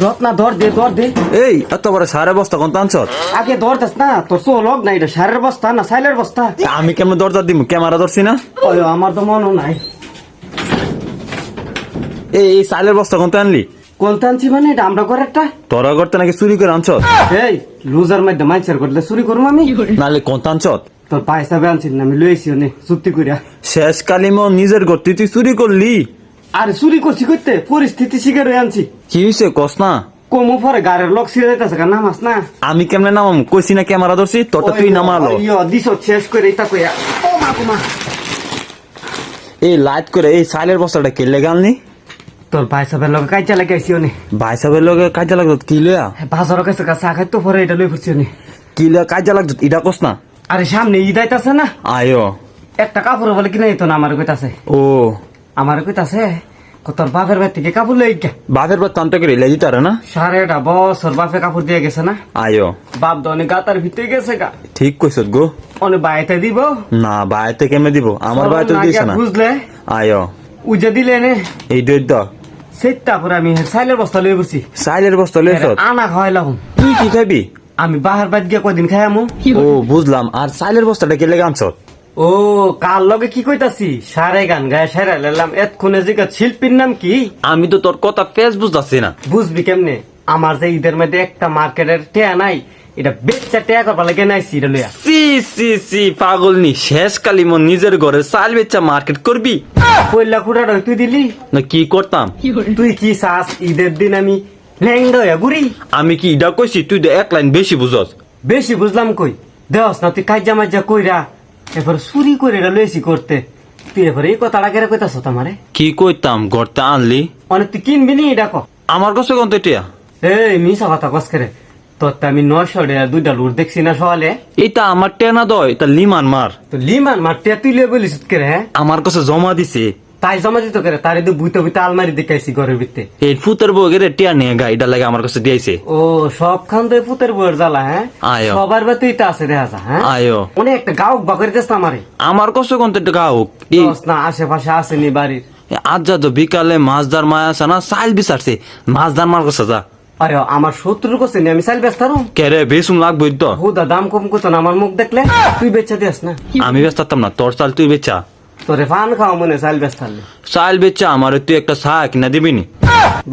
রত্না ধর দে এই এত বড় সারের বস্তা কোন আনছ? আগে ধরতেস না, তোর চোলক না, এটা সারের বস্তা না সাইলের বস্তা। আমি কেমন দরজা দিব? ক্যামেরা ধরছি না। ওই আমার তো মনও নাই। এই সাইলের বস্তা কোন আনলি? কোনটা আনছি মানে এটা আমরা করে একটা। তোরা করতে নাকি চুরি করে আনছ? এই লুজার মধ্যে মাইচার করলে চুরি করবো আমি? নালে কোন আনছ? তোর পয়সা আনছি না, আমি লইছি নে চুক্তি করিয়া। শেষ কালিম নিজের ঘর তুই চুরি করলি? আরে চুরি করছি করতে পরিস্থিতি শিকার হয়ে আনছি। কি হয়েছে কস না? কমু পরে গাড়ির লোক ছিঁড়ে যাইতেছে কেন নামাস না? আমি কেমনে নামাম? কইছি না ক্যামেরা ধরছি, তোরটা তুই নামালো। দিস শেষ করে এটা কইয়া ও মা কুমা। এই লাইট করে এই সাইলের বস্তাটা কেলে গালনি? তোর ভাই সাহেবের লগে কাজে লাগাইছি নে। ভাই সাহেবের লগে কাজে লাগত কি লয়া? বাজারের কাছে চা খাইতো পরে এটা লই পড়ছি নে। কি লয়া কাজে লাগত এটা কস না? আরে সামনে ঈদ আইতাছে না? আয়ো একটা কাপড় বলে কিনে দিত না, আমার কইতাছে। ও আমার কইতাছে তোর বাপের বাড়ি থেকে কাপড় লই গে। বাপের বাড়ি টানতে করে লেজি তারে না? 8.5 বছর বাপে কাপড় দিয়ে গেছে না। আয়ো বাপ তো অনেক গাতার ভিতরে গেছে গা। ঠিক কইছত গো। অনেক বাইতে দিব না বাইতে কেমনে দিব? আমার বাইতে দিছ না। বুঝলে? আয়ো উজে দিলে নে এই দৈদ্য সেটটা পরে আমি সাইলের বস্তা লই বসি। সাইলের বস্তা লইছ? আনা খাওয়াইলাম। তুই কি খাবি? আমি বাহার বাদ গিয়া কদিন খাই আমু। ও বুঝলাম। আর সাইলের বস্তাটা কেলে গানছ? ও কার লগে কি কইতাছি? সারে গান গায়ে সারা লাইলাম। এতক্ষণে জিগা শিল্পীর নাম কি? আমি তো তোর কথা ফেস বুঝতাছি না। বুঝবি কেমনে? আমার যে ঈদের মধ্যে একটা মার্কেটের টেয়া নাই, এটা বেচা টেয়া করবার লাগে নাইছি এটা লইয়া। সি সি সি পাগলনি, শেষ কালি মন নিজের ঘরে সাইল বেচা মার্কেট করবি? পয়লা খুঁড়াটা তুই দিলি না কি করতাম? তুই কি চাস ঈদের দিন আমি ল্যাংড়া হইয়া ঘুরি? আমি কি ইডা কইছি? তুই তো এক লাইন বেশি বুঝস। বেশি বুঝলাম কই? দেওস না তুই কাজা মাজা কইরা এবার চুরি করে এটা লইছি করতে। তুই এবার এই কথাটা কেন কইতাছ তোমারে? কি কইতাম? ঘরতে আনলি অনেক তুই কিনবি নি এটা ক। আমার কাছে কোন টিয়া? এই মিশা কথা কস করে। তোর তো আমি 900 টাকা 2টা লুট দেখছি না সকালে। এটা আমার টেনা দয়, এটা লিমান মার। তো লিমান মারতে তুই লয়ে বলিস করে? হ্যাঁ আমার কাছে জমা দিছে। তাই জমা দিত করে তারে তো বুইতে বুইতে আলমারি দেখাইছি ঘরের ভিতরে। এই ফুতের বউগের টিয়া নিয়ে গা এটা লাগে আমার কাছে দিয়েছে। ও সব খান তো পুতের বউয়ের জ্বালা। হ্যাঁ আয়ো সবার বা তুই তো আছে দেখা যা। হ্যাঁ আয়ো অনেক একটা গাউক বাকরি দেস আমারে। আমার কাছে কোন টিয়া হোক না আশেপাশে আসেনি বাড়ির। আজ যা তো বিকালে মাছদার মায় আছে না, সাইল বিচারছে মাছদার মার কাছে যা। আরে আমার শত্রুর কাছে নি আমি চাল ব্যস্ত কেরে বেসুম লাগবো তো। হুদা দাম কম করতো না আমার মুখ দেখলে। তুই বেচা দিস না? আমি ব্যস্ত থাকতাম না, তোর চাল তুই বেচা। তোরে ফান খাওয়া মনে চাল ব্যস্ত। চাল বেচা আমার তুই একটা চা কিনা দিবি নি?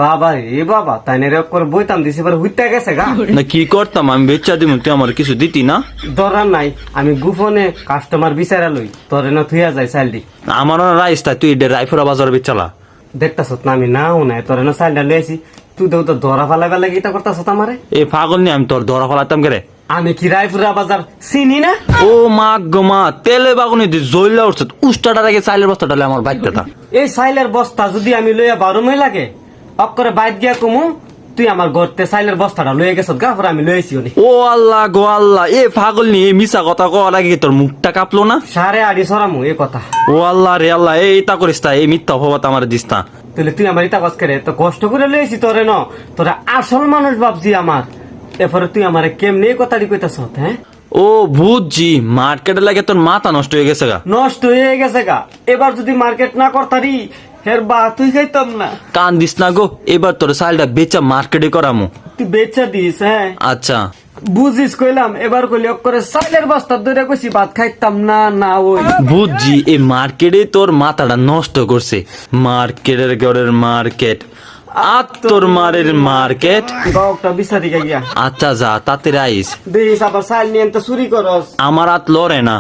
বাবা রে বাবা তাই না রে করে বইতাম দিছি এবার হুইতে গেছে গা। না কি করতাম? আমি বেচা দিব, তুই আমার কিছু দিতি না? দরার নাই, আমি গোপনে কাস্টমার বিচারা লই তোরে না থুইয়া যায় চাল দি। আমার রাইস তা তুই রাইফুরা বাজার বেচালা দেখতাছ না আমি নাও নাই তোরে না চালটা লইছি। তুই তো ধরা ফালাইবার লাগে এটা করতাছ আমারে। এই পাগল নি আমি তোর ধরা ফেলাতাম কেরে? আমি কি রায়পুরা বাজার চিনি না? ও মা গো মা, তেলে বাগুনি দিয়ে জইলা উঠছে। উষ্টাটার আগে চাইলের বস্তাটা আমার বাইকটা। এই সাইলের বস্তা যদি আমি লইয়া 12 মাই লাগে অক করে বাইত গিয়া কমু তুই আমার গর্তে সাইলের বস্তাটা লইয়া গেছত গা পরে আমি লইছি ওনি। ও আল্লাহ গো আল্লাহ, এ পাগল নি এই মিছা কথা কওয়ার আগে তোর মুখটা কাঁপলো না? 8.5 সরামু এই কথা। ও আল্লাহ রে আল্লাহ, এইটা করিস তা, এই মিথ্যা অপবাদ আমার দিস না। তাহলে তুই আমার ইতা কাজ করে তো কষ্ট করে লইছি তোরে ন, তোরা আসল মানুষ ভাবছি আমার। এরপরে তুই আমার কেমনে কথাটি কইতাছ? হ্যাঁ ও বুঝছি, মার্কেটে লাগে তোর মাথা নষ্ট হয়ে গেছে গা। নষ্ট হয়ে গেছে গা। এবার যদি মার্কেট না করতারি হের বা তুই খাইতাম না। কান দিস না গো, এবার তোর চালটা বেচা মার্কেটে করামু। তুই বেচা দিস? হ্যাঁ আচ্ছা বুঝিস কইলাম। এবার কইলি অক করে সাইলের বস্তা ধরে কইছি ভাত খাইতাম না। না ওই বুঝছি, এই মার্কেটে তোর মাথাটা নষ্ট করছে। মার্কেটের ঘরের মার্কেট আর তোর মারের মার্কেট। গাওকটা বিচারি গিয়া। আচ্ছা যা তাতে আইস। দেখিস আবার সাইল নিয়ে তো চুরি করস। আমার হাত লড়ে না।